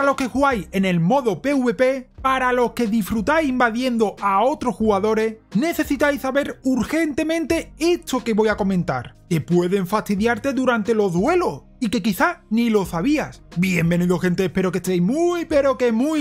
Para los que jugáis en el modo PvP, para los que disfrutáis invadiendo a otros jugadores, necesitáis saber urgentemente esto que voy a comentar, que pueden fastidiarte durante los duelos y que quizás ni lo sabías. Bienvenido gente, espero que estéis muy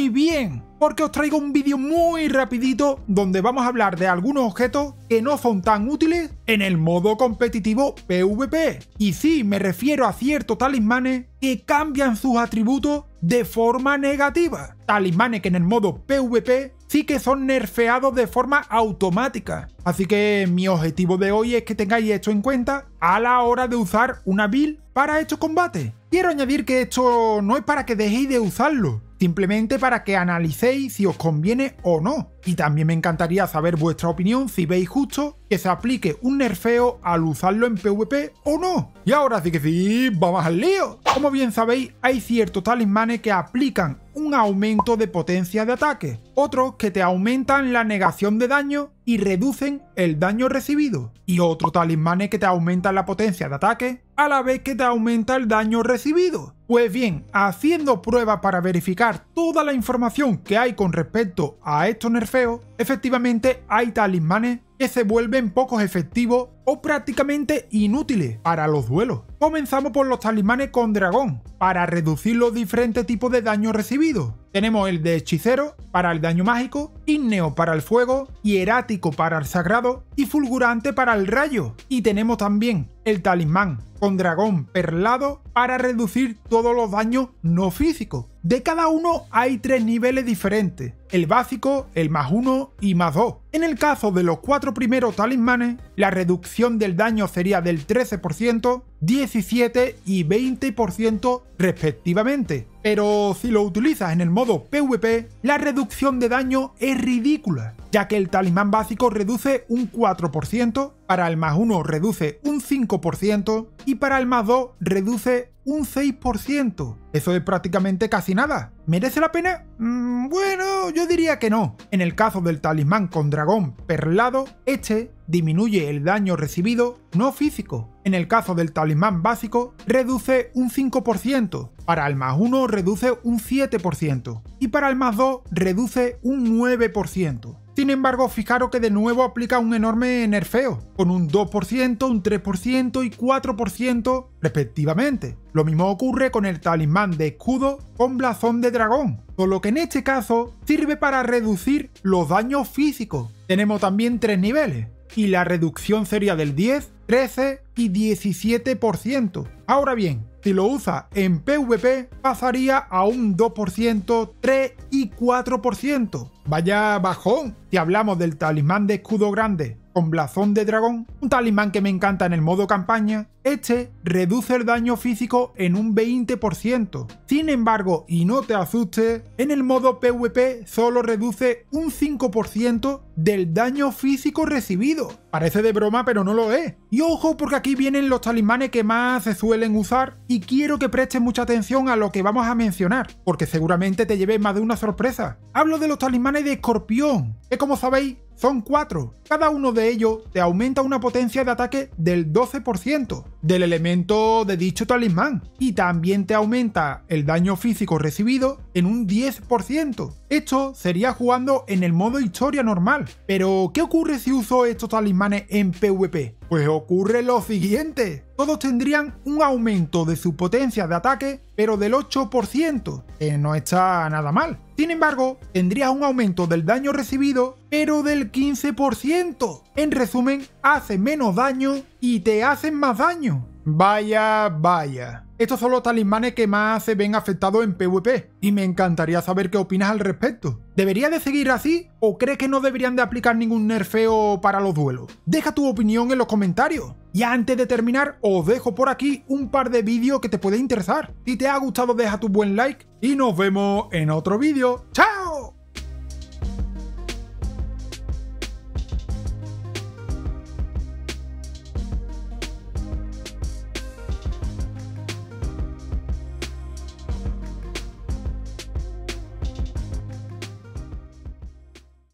bien, porque os traigo un vídeo muy rapidito donde vamos a hablar de algunos objetos que no son tan útiles en el modo competitivo PvP. Y sí, me refiero a ciertos talismanes que cambian sus atributos de forma negativa. Talismanes que en el modo PvP sí que son nerfeados de forma automática. Así que mi objetivo de hoy es que tengáis esto en cuenta a la hora de usar una build para estos combates. Quiero añadir que esto no es para que dejéis de usarlo, simplemente para que analicéis si os conviene o no. Y también me encantaría saber vuestra opinión si veis justo que se aplique un nerfeo al usarlo en PvP o no. Y ahora sí que sí, vamos al lío. Como bien sabéis, hay ciertos talismanes que aplican un aumento de potencia de ataque, otros que te aumentan la negación de daño y reducen el daño recibido, y otros talismanes que te aumentan la potencia de ataque a la vez que te aumenta el daño recibido. Pues bien, haciendo pruebas para verificar toda la información que hay con respecto a estos nerfeos, efectivamente hay talismanes que se vuelven poco efectivos o prácticamente inútiles para los duelos. Comenzamos por los talismanes con dragón, para reducir los diferentes tipos de daño recibido. Tenemos el de hechicero para el daño mágico, ígneo para el fuego, hierático para el sagrado y fulgurante para el rayo. Y tenemos también el talismán con dragón perlado para reducir todos los daños no físicos. De cada uno hay 3 niveles diferentes, el básico, el +1 y +2. En el caso de los 4 primeros talismanes, la reducción del daño sería del 13%, 17% y 20% respectivamente. Pero si lo utilizas en el modo PvP, la reducción de daño es ridícula, ya que el talismán básico reduce un 4%, para el +1 reduce un 5% y para el +2 reduce un 6%. Eso es prácticamente casi nada. ¿Merece la pena? Bueno, yo diría que no. En el caso del talismán con dragón perlado, este disminuye el daño recibido no físico. En el caso del talismán básico, reduce un 5%, para el +1 reduce un 7% y para el +2 reduce un 9%. Sin embargo, fijaros que de nuevo aplica un enorme nerfeo, con un 2%, un 3% y 4% respectivamente. Lo mismo ocurre con el talismán de escudo con blasón de dragón, solo que en este caso sirve para reducir los daños físicos. Tenemos también 3 niveles, y la reducción sería del 10, 13 y 17%. Ahora bien, si lo usa en PvP, pasaría a un 2%, 3 y 4%. Vaya bajón. Si hablamos del talismán de escudo grande con blasón de dragón, un talismán que me encanta en el modo campaña, este reduce el daño físico en un 20%. Sin embargo, y no te asustes, en el modo PvP solo reduce un 5% del daño físico recibido. Parece de broma, pero no lo es. Y ojo, porque aquí vienen los talismanes que más se suelen usar y quiero que prestes mucha atención a lo que vamos a mencionar, porque seguramente te lleves más de una sorpresa. Hablo de los talismanes de escorpión, que como sabéis son 4. Cada uno de ellos te aumenta una potencia de ataque del 12% del elemento de dicho talismán y también te aumenta el daño físico recibido en un 10%. Esto sería jugando en el modo historia normal. Pero ¿qué ocurre si uso estos talismanes en PvP? Pues ocurre lo siguiente. Todos tendrían un aumento de su potencia de ataque, pero del 8%, que no está nada mal. Sin embargo, tendrías un aumento del daño recibido, pero del 15%. En resumen, hace menos daño y te hacen más daño. Vaya. Estos son los talismanes que más se ven afectados en PvP y me encantaría saber qué opinas al respecto. ¿Debería de seguir así o crees que no deberían de aplicar ningún nerfeo para los duelos? Deja tu opinión en los comentarios. Y antes de terminar, os dejo por aquí un par de vídeos que te pueden interesar. Si te ha gustado, deja tu buen like y nos vemos en otro vídeo. ¡Chao!